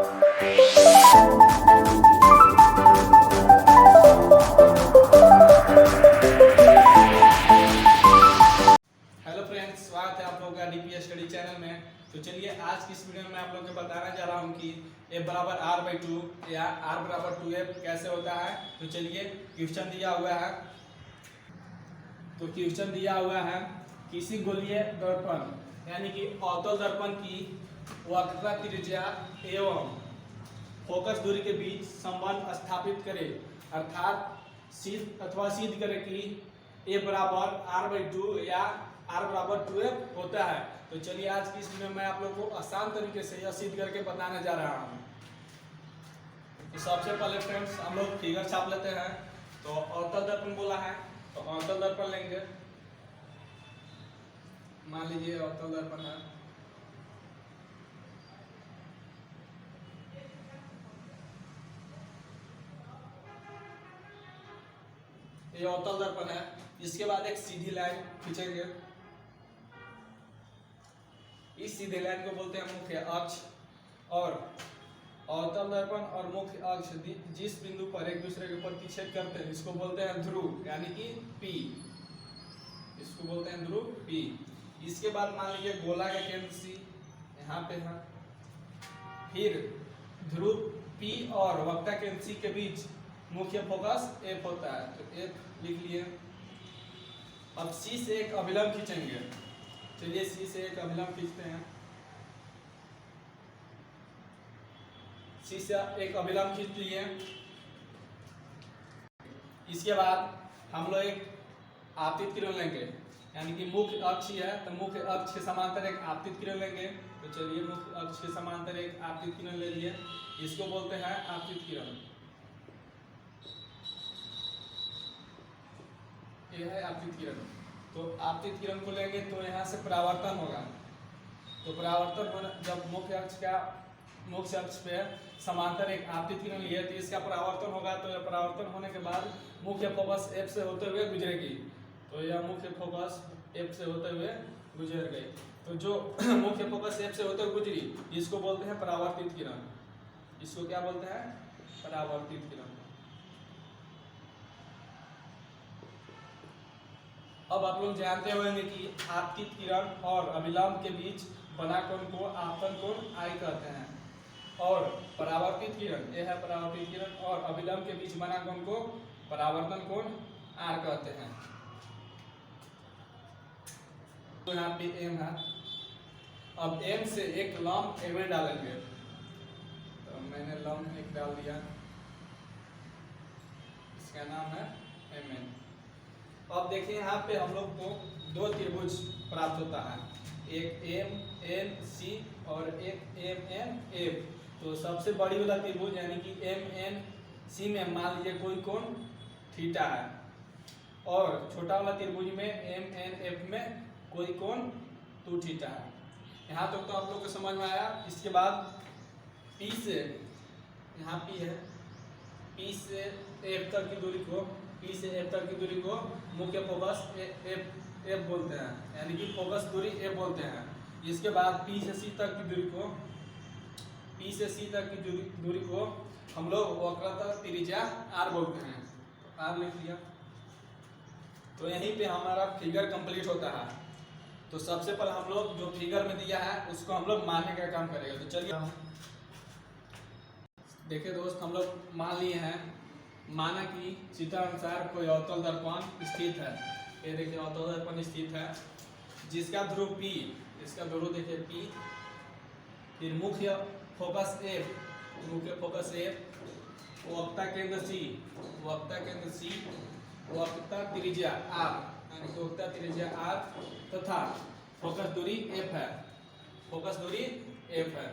Friends, स्वागत है आप लोगों का डीपीएस स्टडी चैनल में। तो चलिए आज की इस वीडियो में मैं आप लोगों को बताना जा रहा हूं कि a बराबर r/2 या r बराबर 2f कैसे होता है। तो चलिए क्वेश्चन दिया हुआ है। तो क्वेश्चन दिया हुआ है, किसी गोलीय दर्पण यानी कि अवतल दर्पण की वक्रता त्रिज्या एवं फोकस दूरी के बीच संबंध स्थापित करें, अर्थात सिद्ध करें कि a बराबर r/2 या r बराबर 2f होता है। तो चलिए आज की इस वीडियो में मैं आप लोग को आसान तरीके से यह सिद्ध करके बताने जा रहा हूँ। तो सबसे पहले फ्रेंड्स हम लोग फिगर छाप लेते हैं। तो अवतल दर्पण बोला है तो अवतल दर्पण लेंगे। मान लीजिए अवतल दर्पण है, ये अवतल दर्पण है। इसके बाद एक सीधी लाइन खींचेंगे। इस सीधे लाइन को बोलते हैं मुख्य अक्ष। और अवतल दर्पण और मुख्य अक्ष जिस बिंदु पर एक दूसरे के प्रतिच्छेद करते हैं इसको बोलते हैं ध्रुव यानी कि P। इसको बोलते हैं ध्रुव P। इसके बाद मान लीजिए गोला का केंद्र C यहाँ पे है। फिर ध्रुव P और वक्रता केंद्र C के बीच मुख्य फोकस F होता है। तो F लिख लिए। अब C से एक अभिलंब खींचेंगे। चलिए C से एक अभिलंब खींचते हैं। C से एक अभिलंब खींच लिए। इसके बाद हम लोग एक आपतित किरण लेंगे, यानी कि मुख्य अक्ष है तो मुख्य अक्ष के समांतर एक आपतित किरण लेंगे। तो चलिए मुख्य अक्ष के समांतर एक आपतित किरण ले लिए। इसको बोलते हैं आपतित किरण। यह है आपतित किरण। तो आपतित किरण को लेंगे तो यहाँ से परावर्तन होगा। तो परावर्तन होना, जब मुख्य अक्ष पे समांतर एक आपतित किरण लिए तो इसका परावर्तन होगा। तो यह परावर्तन होने के बाद मुख्य फोकस F से होते हुए गुजरेगी। तो यह मुख्य फोकस F से होते हुए गुजर गई। तो जो मुख्य फोकस F से होते हुए गुजरी इसको बोलते हैं परावर्तित किरण। इसको क्या बोलते हैं? परावर्तित किरण। अब आप लोग जानते होंगे कि आपतित किरण और अभिलंब के बीच बना कोण को आपतन कोण I कहते हैं। और परावर्तित किरण, यह है परावर्तित किरण, और अभिलंब के बीच बना कोण को परावर्तन कोण R कहते हैं। तो यहाँ पे M है। अब M से एक लंब Mn डालेंगे। तो मैंने लंब एक डाल दिया, इसका नाम है Mn। अब देखिए यहाँ पे हम लोग को दो त्रिभुज प्राप्त होता है, एक MNC और एक MNF। तो सबसे बड़ी वाला त्रिभुज यानी कि MNC में मान लीजिए कोई कोण थीटा है, और छोटा वाला त्रिभुज में MNF में कोई कोण 2 थीटा है। यहाँ तक तो आप लोग को समझ में आया। इसके बाद P से, यहाँ P है, P से F तक की दूरी को मुख्य फोकस F बोलते हैं, यानी कि फोकस दूरी F बोलते हैं। इसके बाद P से C तक की दूरी को हम लोग वक्रता त्रिज्या R बोलते हैं। तो R लिख लिया। तो यहीं पे हमारा फिगर कंप्लीट होता है। तो सबसे पहले हम लोग जो फिगर में दिया है उसको हम लोग मानने का काम करेंगे। तो चलिए देखिए दोस्त, हम लोग मान लिए हैं, माना कि चित्र अनुसार कोई अवतल दर्पण स्थित है। ये देखिए अवतल दर्पण स्थित है जिसका ध्रुव P, इसका ध्रुव देखिए P, फिर मुख्य फोकस F, वक्रता केंद्र C, वक्रता त्रिज्या R, यानी कि वक्रता त्रिज्या R, तथा फोकस दूरी F है।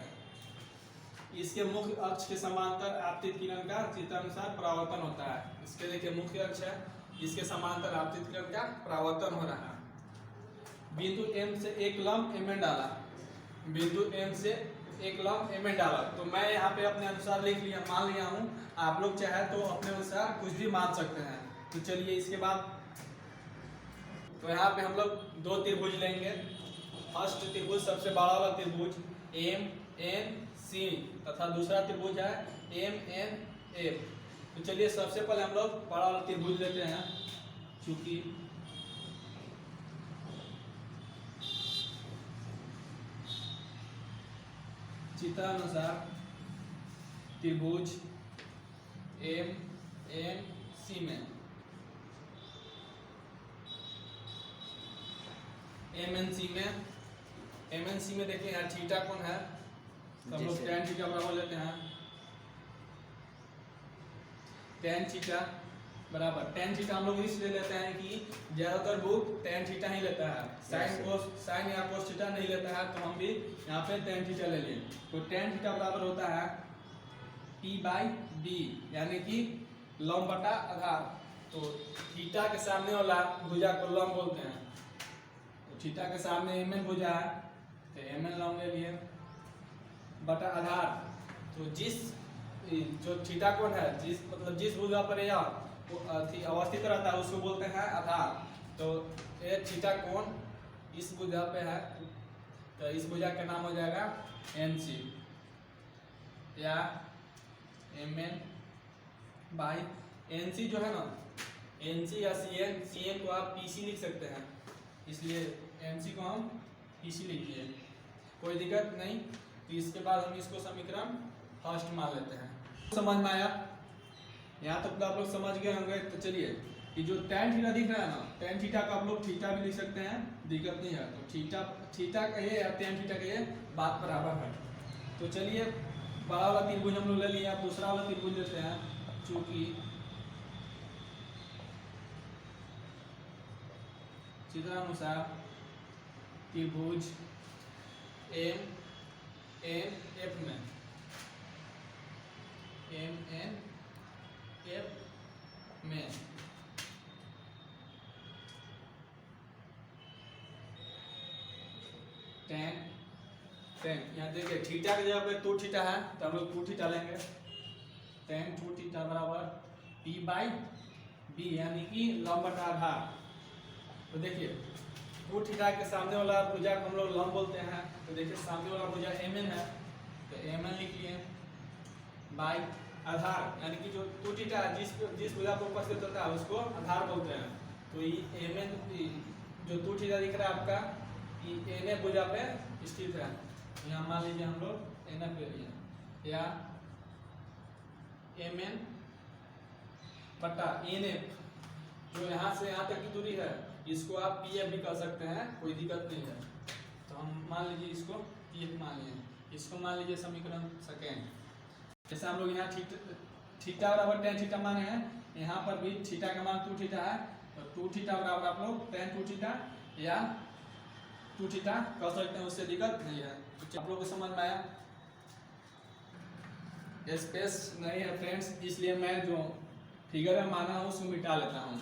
इसके मुख्य अक्ष के समांतर आपतित किरण का चित्रानुसार परावर्तन होता है। इसके देखिए मुख्य अक्ष है, इसके समांतर आपतित किरण का परावर्तन हो रहा है। बिंदु M से एक लंब Mn डाला। तो मैं यहाँ पे अपने अनुसार मान लिया हूँ। आप लोग चाहे तो अपने अनुसार कुछ भी मान सकते हैं। तो चलिए इसके बाद तो यहाँ पे हम लोग दो त्रिभुज लेंगे। फर्स्ट त्रिभुज, सबसे बड़ा वाला त्रिभुज MNC सी तथा दूसरा त्रिभुज है एम एन एफ। तो चलिए सबसे पहले हम लोग बड़ा वाला त्रिभुज लेते हैं, चूंकि चित्रानुसार त्रिभुज एम एन सी में एमएनसी में देखिए यहाँ थीटा कौन है, तो हम लोग tan थीटा बराबर लेते हैं tan थीटा बराबर। tan थीटा हम लोग इसलिए लेते हैं कि ज्यादातर बुक tan थीटा ही लेता है, साइन या cos थीटा नहीं लेता है, तो हम भी यहाँ पे tan थीटा ले लिए। तो tan थीटा बराबर होता है P/D यानी कि लंब बटा आधार। तो थीटा के सामने वाला भुजा को लंब बोलते हैं, तो थीटा के सामने mn भुजा है तो mn लंब ले लिए बटा आधार। तो जो थीटा कोण है, जिस भुजा पर यह अवस्थित रहता है उसको बोलते हैं आधार। तो ये थीटा कोण इस भुजा पे है, तो इस भुजा का नाम हो जाएगा MC या MN/NC जो है ना, NC या CN को आप PC लिख सकते हैं, इसलिए NC को हम PC लिखिए, कोई दिक्कत नहीं। तो इसके बाद हम इसको समीकरण फर्स्ट मान लेते हैं। समझ में आया? यहाँ तक तो आप लोग समझ गए होंगे। तो चलिए कि जो tan थीटा दिख रहा है ना, tan थीटा का आप लोग थीटा भी लिख सकते हैं, दिक्कत नहीं है। तो थीटा कहिए या tan थीटा कहिए, बात बराबर है। तो चलिए बड़ा वाला त्रिभुज हम लोग ले लिया, दूसरा वाला त्रिभुज लेते हैं, चूंकि चित्रानुसार त्रिभुज MNF में tan यहाँ देखिए थीटा की जगह पे 2 थीटा है, तो हम लोग 2 थीटा लेंगे। tan 2 थीटा बराबर P/B यानी कि लंब बटा आधार। तो देखिए 2 थीटा के सामने वाला भुजा को हम लोग लंब बोलते हैं, तो देखिए सामने वाला भुजा MN है, तो MN लिख लिए बाई आधार, यानी कि जो 2 थीटा जिस भुजा पर उपस्थित होता है उसको आधार बोलते हैं। तो ये MN जो 2 थीटा दिख रहा है आपका, ये NF भुजा पे स्थित है। यहाँ मान लीजिए हम लोग NF ले लिए या MN बटा NF, जो यहाँ से यहाँ तक की दूरी है इसको आप PF भी कर सकते हैं, कोई दिक्कत नहीं है। तो हम मान लीजिए इसको PF मान लिए, इसको मान लीजिए समीकरण सेकेंड। जैसे हम लोग यहाँ थीटा बराबर tan थीटा माने हैं, यहाँ पर भी थीटा का मान 2 थीटा है, तो 2 थीटा बराबर आप लोग tan 2 थीटा या 2 थीटा कर सकते हैं, उससे दिक्कत नहीं है। तो आप लोग को समझ में आया? स्पेस नहीं है फ्रेंड्स, इसलिए मैं जो फिगर में माना हूँ उसको मिटा लेता हूँ।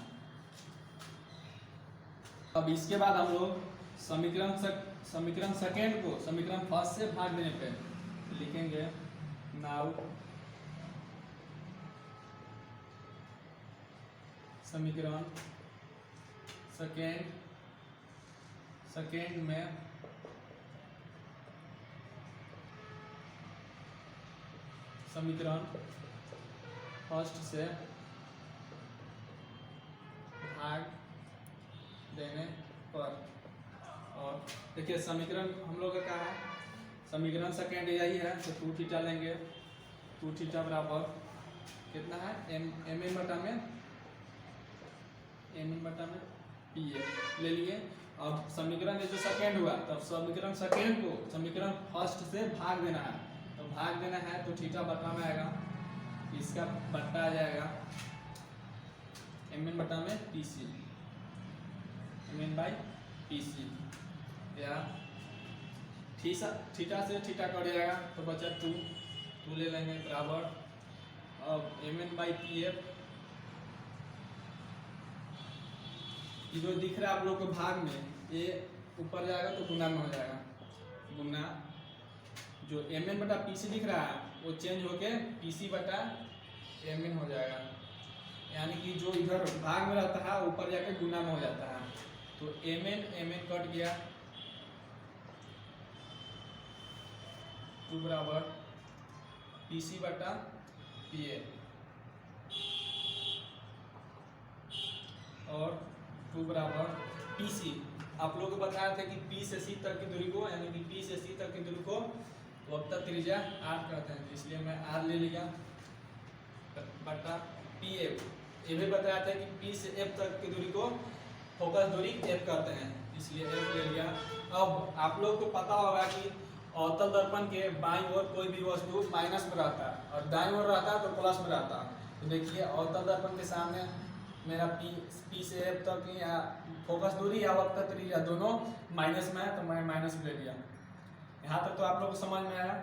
अब इसके बाद हम लोग समीकरण सेकेंड को समीकरण फर्स्ट से भाग देने पे लिखेंगे नाउ समीकरण सेकेंड में समीकरण फर्स्ट से भाग देने पर, और देखिए समीकरण हम लोग का क्या है, समीकरण सेकेंड यही है, तो 2 थीटा लेंगे, 2 थीटा बराबर कितना है MN बटा में PF ले लिए। अब समीकरण जो सेकेंड हुआ, तब समीकरण सेकेंड को समीकरण फर्स्ट से भाग देना है, तो भाग देना है तो थीटा बटा में आएगा, इसका बट्टा आ जाएगा MN बटा में PC, MN/PC या थीटा से थीटा कट जाएगा तो बचा 2 ले लेंगे बराबर। अब MN/PF जो दिख रहा है आप लोग को भाग में, ये ऊपर जाएगा तो गुना में हो जाएगा, गुना जो MN बटा PC दिख रहा है वो चेंज होके PC बटा MN हो जाएगा, यानी कि जो इधर भाग में रहता है ऊपर जाके गुना में हो जाता है। तो MN कट गया, 2 बराबर PC बटा PA और 2 बराबर PC। आप लोगों को बताया था कि P से C तक की दूरी को, यानी कि P से C तक की दूरी को वक्र त्रिज्या R कहते हैं, इसलिए मैं R ले लिया बटा PF। ये भी बताया था कि P से F तक की दूरी को फोकस दूरी F कहते हैं, इसलिए F ले लिया। अब आप लोग को पता होगा कि अवतल दर्पण के बाईं ओर कोई भी वस्तु माइनस में रहता है और दाईं ओर रहता है तो प्लस में रहता है। तो देखिए अवतल दर्पण के सामने मेरा P से F तक या फोकस दूरी या वक्र त्रिज्या दोनों माइनस में है, तो मैं माइनस ले लिया। यहाँ तक तो आप लोग को समझ में आया।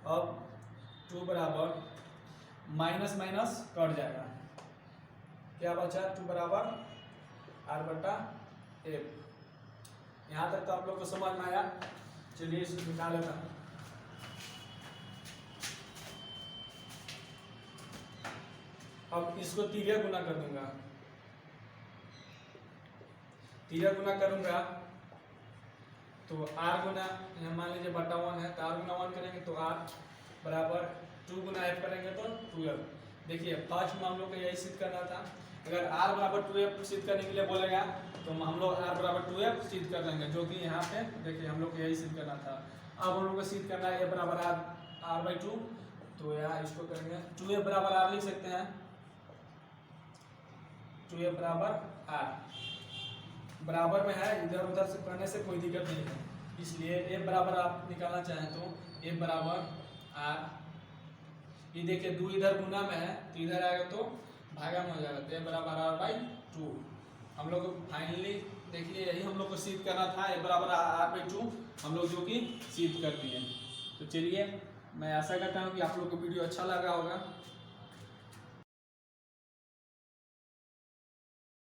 अब 2 बराबर माइनस माइनस कट जाएगा, क्या बचा 2 बराबर R बटा F। यहाँ तक तो आप लोग को समझ में आया। चलिए इसे निकाल लेता हूँ। अब इसको तिर्या गुना कर दूंगा, तिर्या गुना करूंगा तो R गुना, यहाँ मान लीजिए बटा 1 है तो R गुना 1 करेंगे तो R बराबर 2 गुना F करेंगे तो 2F। देखिए फर्स्ट में हम लोग को यही सिद्ध करना था। अगर R बराबर 2F सिद्ध करने के लिए बोलेगा तो हम लोग R बराबर 2F सिद्ध कर लेंगे, जो कि यहाँ पे देखिए हम लोग को यही सिद्ध करना था। अब हम लोग को सिद्ध करना है A बराबर R/2, तो यहाँ इसको करेंगे 2F बराबर R लिख सकते हैं, 2F बराबर R बराबर में है, इधर उधर से करने से कोई दिक्कत नहीं है, इसलिए F बराबर आप निकालना चाहें तो F बराबर R। ये देखिए 2 इधर गुना में है तो इधर आएगा तो भागा में हो जाएगा, तो F बराबर R/2। हम लोग फाइनली देखिए यही हम लोग को सिद्ध करना था, F बराबर R/2 हम लोग जो कि सिद्ध कर दिए। तो चलिए मैं आशा करता हूँ कि आप लोग को वीडियो अच्छा लगा होगा।